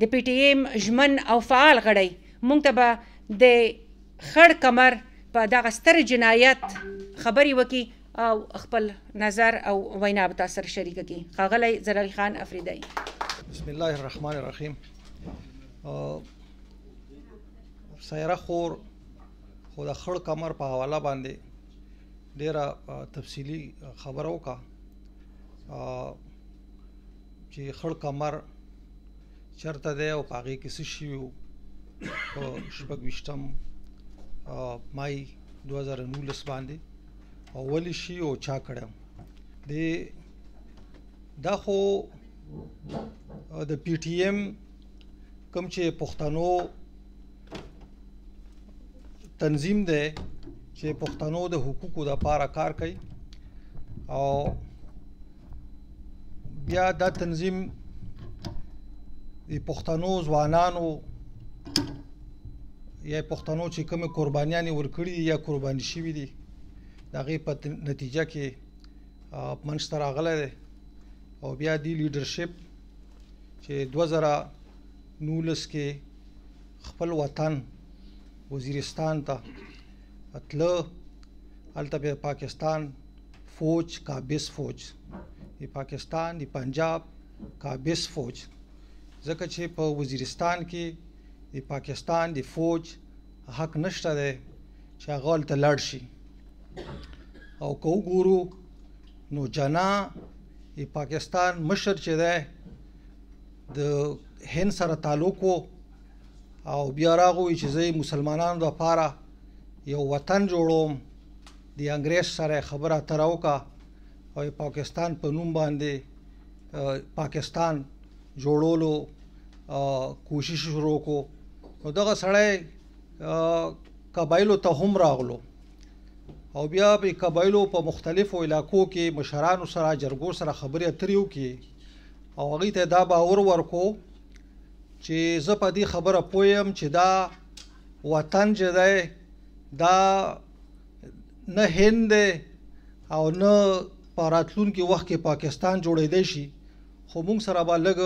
د پی ټی ایم ژمن او فعال غړی موږ ته به د خړ کمر په دغه ستر جنایت خبرې وکړي او خپل نظر او وینا به تاسو سره شریکه کړي. ښاغلی زرعي خان افریدی. بسم الله الرحمن الرحیم. سیاره خور خو د خړ کمر په حواله باندې ډیره تفصیلي خبره وکړه چې خړ کمر چېرته دی او په هغې کې څه شوي وو په 26 مای 2019 باندې او ولې شي او چا کړی دا خو د پی ټی ایم کوم چې پښتنو تنظیم دی چې پښتنو د حقوقو دپاره کار کوي او بیا دا تنظیم د پښتنو ځوانانو یا پښتنو چې کومې قربانیانې ورکړي دي یا قرباني شوي دي د هغې په نتیجه کې منځته راغلی دی او بیا دې لیډرشپ چې 2019 کې خپل وطن وزیرستان ته تله هلته به پاکستان فوج قابض فوج د پاکستان د پنجاب قابض فوج ځکه چې په وزیرستان کې د پاکستان د فوج حق نشته دی چې هغه هلته لاړ شي او که وګورو نو جنا د پاکستان مشر چې دی د هند سره تعلق و او بیا راغوي چې زه مسلمانانو دپاره یو وطن جوړوم د انګریز سره خبره اتره وکړه او پاکستان په نوم باندې پاکستان جوړولو کوشش شروع کړو نو دغه سړی قبایلو ته هم راغلو او بیا په قبایلو په مختلفو علاقو کې مشرانو سره جرګو سره خبرې اترې وکړي او هغوی ته دا باور ورکړو چې زه په دې خبره پوه یم چې دا وطن چې دی دا نه هند دی او نه په راتلونکي وخت کې پاکستان جوړېدی شي خو موږ سره به لږ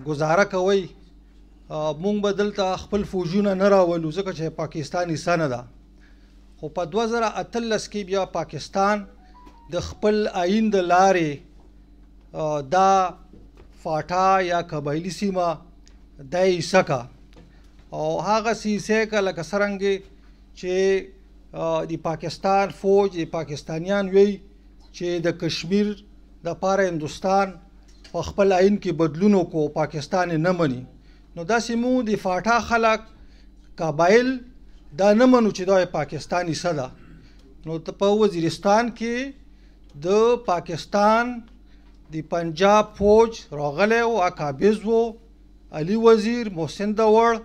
ګزاره کوئ موږ به دلته خپل فوجونه نه راولو ځکه چې پاکستان حصه نه ده خو په 2018 کې بیا پاکستان د خپل آئین د لارې دا فاټا یا قبایلي سیمه دا یې حصه کړه او هغسې حصه یې کړه لکه څرنګې چې د پاکستان فوج د پاکستانیان وی چې د کشمیر دپاره هندوستان په خپل آئین کې بدلون وکړو پاکستان یې نه مني نو داسې موږ د فاټا خلک قبایل دا نه منو چې دا پاکستان حصه ده نو په وزیرستان کې د پاکستان د پنجاب فوج راغلی و قابض و علي وزیر محسن داوړ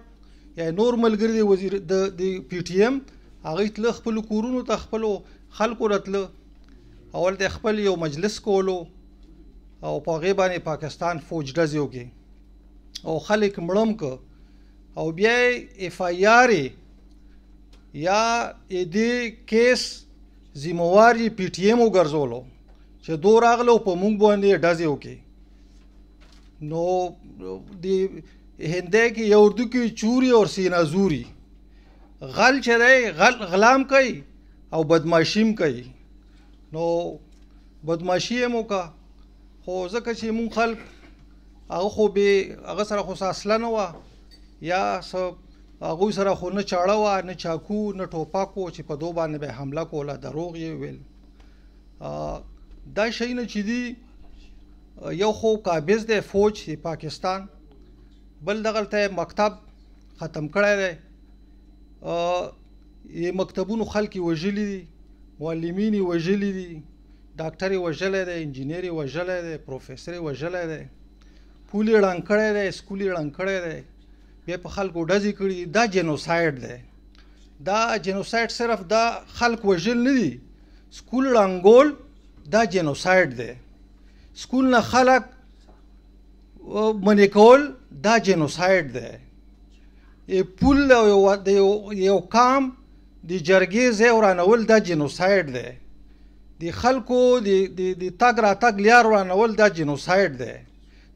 یا نور ملګري د وزیر د پی ټی ایم هغوی تله خپلو کورونو ته خپلو خلکو راتله اول ته خپل یو مجلس کولو او په هغې باندې پاکستان فوج ډزې وکړي او خلک مړم که او بیا یې اف آی آر یا دې کیس ذموار یې پی ټی ایم وګرځولو چې دو راغلو په موږ باندې ډزې وکړي نو د هندی کې یو اردو کې چوری او سینه زوري غل چې دی غلام کوي او بدماشي هم کوي نو بدماشي یې وکړه خو ځکه چې مونږ خلک هغه خو هغه سره خو اصله نه وه یا څه هغوی سره خو نه چاړه وه نه چاکو نه ټوپک و چې په دو باندې به حمله کوله دروغ یې ویل دا شیونه چې دي یو خو قابض دی فوج د پاکستان بل دغلته مکتب ختم کړی دی مکتبونو خلک یې وژلي دي معلمین یې وژلي دي ډاکټر یې وژلی دی انجینیر یې وژلی دی پروفیسر یې وژلی دی پول یې ړنګ کړی دی سکول یې ړنګ کړی دی بیا په خلکو ډزې کړي دا جنوساید دی دا جنوساید صرف دا خلک وژل نه دي سکول ړنګول دا جنوساید دی سکول نه خلک منې کول دا جنوساید دی پول د یو قام د جرګې ځای ورانول دا جنوساید دی د خلکو د تګ راتګ لیار ورانول دا جنوساید دی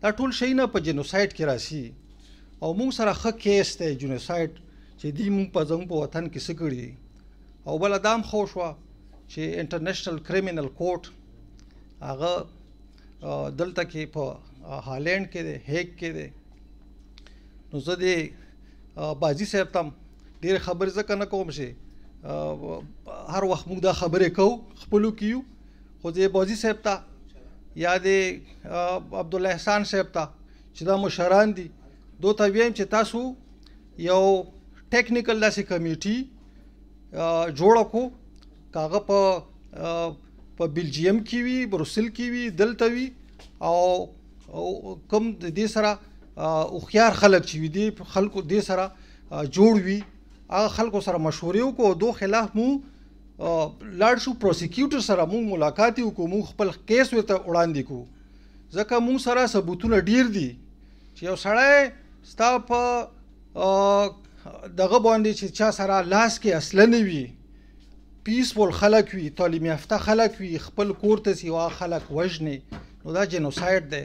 دا ټول شیونه په جنوساید کې راسي او موږ سره ښه کیس دی جنوساید چې دی موږ په زموږ په وطن کې څه کړي دي او بله دا هم ښه شوه چې انټرنیشنل کریمینل کورټ هغه دلته کې په هالینډ کې دی هیګ کې دی نو زه د بازي صاحب ته ډېرې خبرې ځکه نه کوم چې هر وخت موږ دا خبرې کوو خپلو کې یو خو د بازي صاحب ته یا د عبدالله احسان صاحب ته چې دا مشران دي دو ته ویم چې تاسو یو ټیکنیکل داسې کمیټي جوړه کړو که هغه په بلجیم کې وي بروسل کې وي دلته وي او کوم د دې سره هوښیار خلک چې وي دې خلکو دې سره جوړ وي هغه خلکو سره مشورې وکړو دو خلاف مو لاړ شو پروسیکیوټر سره مونږ ملاقات وکړو مونږ خپل کیس ورته وړاندې کړو ځکه مونږ سره ثبوتونه ډیر دي چې یو سړی ستا په دغه باندې چې چا سره لاس کې اصله نه وي پیسفول خلک وي تعلیم یافته خلک وي خپل کور ته سیوا خلک وژني نو دا جنوساید دی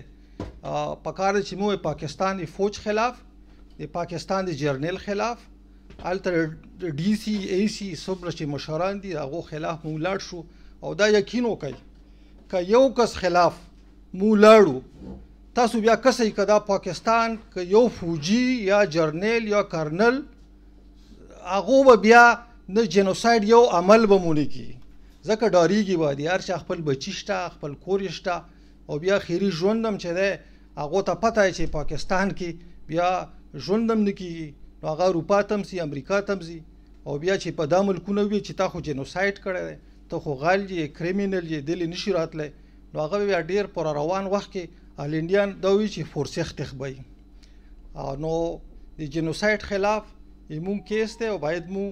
پکار دی چې موږ پاکستان د فوج خلاف د پاکستان د جرنیل خلاف هلته ډي سي اي سي څومره چې مشران دي هغو خلاف موږ لاړ شو او دا یقین وکړئ که یو کس خلاف موږ لاړو تاسو بیا کسئ که دا پاکستان که یو فوجي یا جرنیل یا کرنل هغو به بیا نه جنوساید یو عمل به مو نه کي ځکه ډارېږي به د هر چا خپل بچي شته خپل کور یې شته او بیا خیري ژوند هم چې دی هغو ته پته چې پاکستان کې بیا ژوند هم نه کېږي نو هغه اروپا ته هم ځي امریکا ته هم ځي او بیا چې په دا ملکونه وي چې تا خو جنوساید کړی دی ته خو غل یې کریمینل یې دلې نشي راتلی نو هغه بیا ډېر پر روان وخت کې هالینډیان دا وایي چې فورسیخ تخبوي نو د جنوساید خلاف مونږ کیس دی او باید مو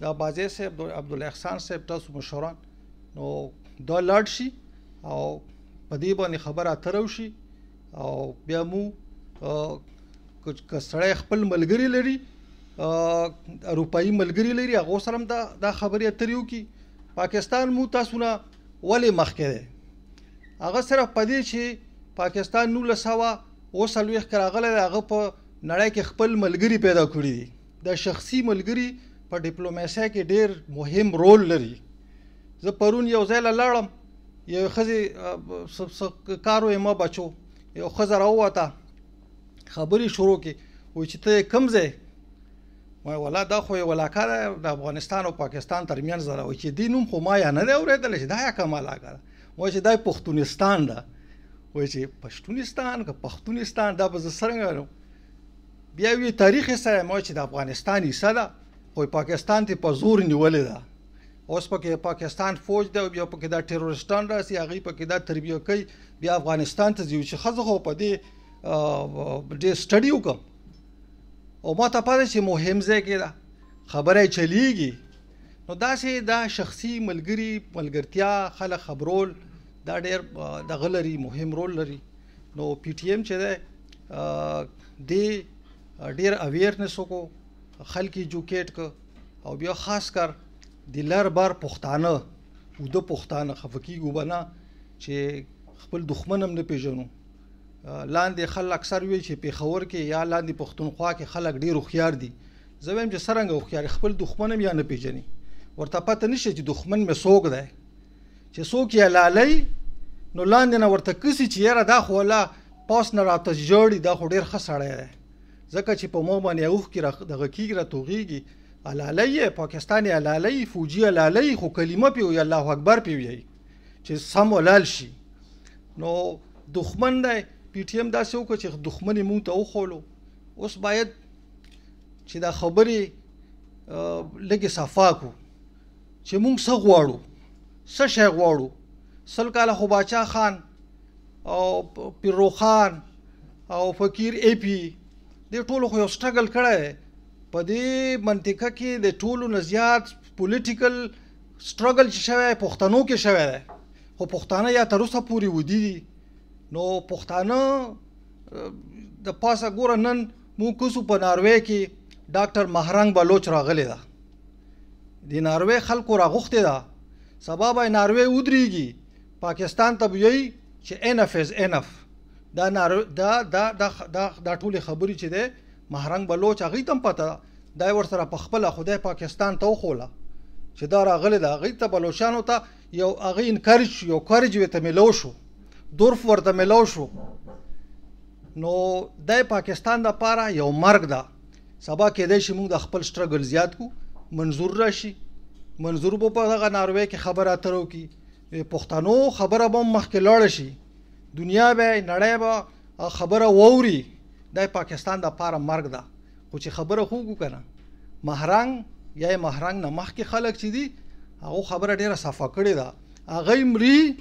دا بازي صاحب عبدالله احسان صاحب تاسو مشران نو دا لاړ شي او په دې باندې خبره اتره وشي او بیا مو که سړی خپل ملګري لري اروپایي ملګري لري هغو سره هم دا خبرې اترې وکړي پاکستان مو تاسو نه ولې مخکې دی هغه صرف په دې چې پاکستان 1940 کې راغلی دی هغه په نړۍ کې خپل ملګري پیدا کړي دي دا شخصي ملګري په ډیپلوماسۍ کې ډېر مهم رول لري زه پرون یو ځای له لاړم یو ښځې کار وې ما بچو یو ښځه راووته خبرې شروع کړې وایي چې ته کوم ځای وایي والله دا خو یو علاقه ده د افغانستان او پاکستان ترمنځ ده وایي چې دې نوم خو ما یا نه دی اورېدلی چې دا یا کومه علاقه ده وایي چې دا پښتونستان ده وایي چې پښتونستان که پښتونستان دا به زه څرنګه ویم بیا وی تاریخ یې څه ما چې د افغانستان حصه ده خو پاکستان ته په زور نیولې ده اوس پکې پاکستان فوج ده او بیا پکې دا ټیرورستان راسي هغوی پکې دا تربیه کوي بیا افغانستان ته ځي چې ښځه خو په دې ډېر سټډي وکړم او ما ته پته چې مهم ځای کې ده خبره چلیږي نو داسې دا شخصي ملګرتیا خلک خبرول دا ډېر دغه لري مهم رول لري نو پی ټي ایم چې دی دې ډېر اویرنس وکړو خلک ایجوکیټ کړ او بیا خاص کر د لر بر پښتانه اوده پښتانه خفه کېږو به نه چې خپل دښمن هم نه پېژنو لاندې خلک اکثر وی چې پېښور کې یا لاندې پښتونخوا کې خلک ډېر هوښیار دي زه وایم چې څرنګه هوښیار خپل دښمن هم یا نه پېژني ورته پته نشته چې دښمن مې څوک دی چې څوک یې لالی نو لاندې نه ورته کسي چې یاره دا خو الله پاس نه راته ژړي دا خو ډېر ښه سړی دی ځکه چې په ما باندې اوښکې دغه کېږي راتوغېږي الالی پاکستان الالی فوجي الالی خو کلمه پې وي الله اکبر پې وایي چې سم ولال شي نو دښمن دی پی ټي ایم داسې وکړه چې دښمن یې مونږ ته وښولو اوس باید چې دا خبرې لږې صفا کړو چې مونږ څه غواړو څه شی غواړو 100 کاله خو باچا خان او پیرو خان او فقیر ای پی دې ټولو خو یو سټرګل کړی دی په دې منطقه کې د ټولو نه زیات پولیټیکل سټرګل چې شوی پښتنو کې شوی دی خو پښتانه یا تر اوسه پورې ودي دي نو پښتانه د پاسه ګوره نن موږ کوسو په ناروې کې ډاکټر مهرنګ بلوچ راغلی ده د ناروې خلکو راغوښتې ده سبا به ناروې ودرېږي پاکستان ته به وایي چې انف از انف دا ټولې خبرې چې دی مهرنګ بلوچ هغوی ته هم پته ده دا یې ورسره په خپله خدای پاکستان ته وښوله چې دا راغلی ده هغوی ته بلوچانو ته یو هغه انکرج شو یو کورج ورته میلو شو دورف ورته میلو شو نو د پاکستان دپاره یو مرګ ده سبا کېدی شي موږ د خپل سټرګل زیات کو منظور راشي منظور به په دغه ناروې کې خبره اتر وکړي پښتنو خبره به هم مخکې لاړه شي دنیا به نړۍ به خبره واوري د پاکستان دپاره مرګ ده خو چې خبره خو وکړو که نه مهرنګ یا مهرنګ نه مخکې خلک چې دي هغو خبره ډېره صفا کړې ده هغوی مري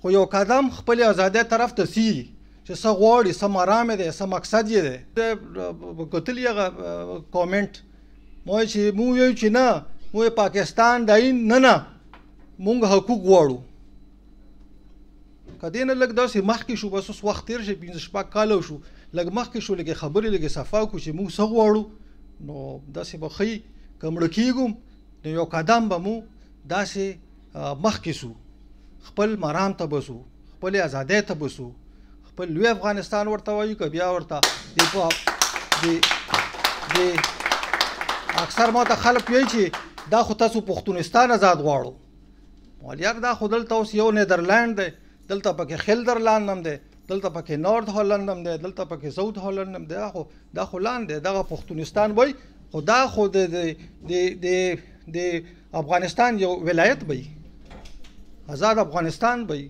خو یو قدم خپلې ازادۍ طرف ته سي چې څه غواړي څه مرام دی څه مقصد یې دی کتلي هغه کامنټ ما چې موږ ویو چې نه موږ پاکستان داین نه موږ حقوق غواړو که دې نه لږ داسې مخکې شو بس اوس وخت تېر شي 15 کاله شو لږ مخکې شو لږ خبرې لږ صفا کړو چې موږ څه غواړو نو داسې به ښه که مړه کېږو نو یو قدم به مو داسې مخکې سو خپل مرام ته به سو خپلې ازادۍ ته به سو خپل لوی افغانستان ورته وایو که بیا ورته اکثر ما ته خلک وایي چې دا خو تاسو پښتونستان آزاد غواړو ولیار دا خو دلته اوس یو نیدرلینډ دی دلته پکې خیلدرلاند هم دی دلته پکې نورث هالند هم دی دلته پکې ساوث هالند هم دی دا خو لاند دی دغه پښتونستان وایي خو دا خو د افغانستان یو ولایت وي آزاد افغانستان وي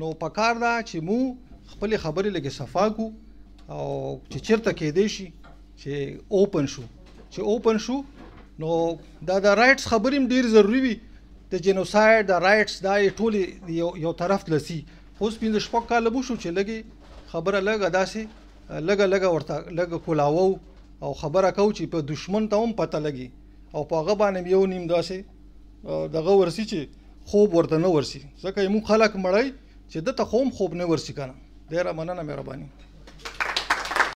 نو پکار ده چې مو خپلې خبرې لږې صفا کړو او چې چېرته کېدی شي چې اوپن شو نو دا د رایټس خبرې هم ډېر ضروري وي د جنوساید د رایټس دا یې ټولې یو طرف ته لسي اوس 15 کاله به شو چې لږې خبره لږه داسې لږه ورته لږه کولاوو او خبره کوو چې په دشمن ته هم پته لګي او په هغه باندې یو نیم داسې دغه ورسي چې خوب ورته نه ورسي ځکه یې موږ خلک مړی چې دته خو هم خوب نه ورسي که نه ډېره مننه مهرباني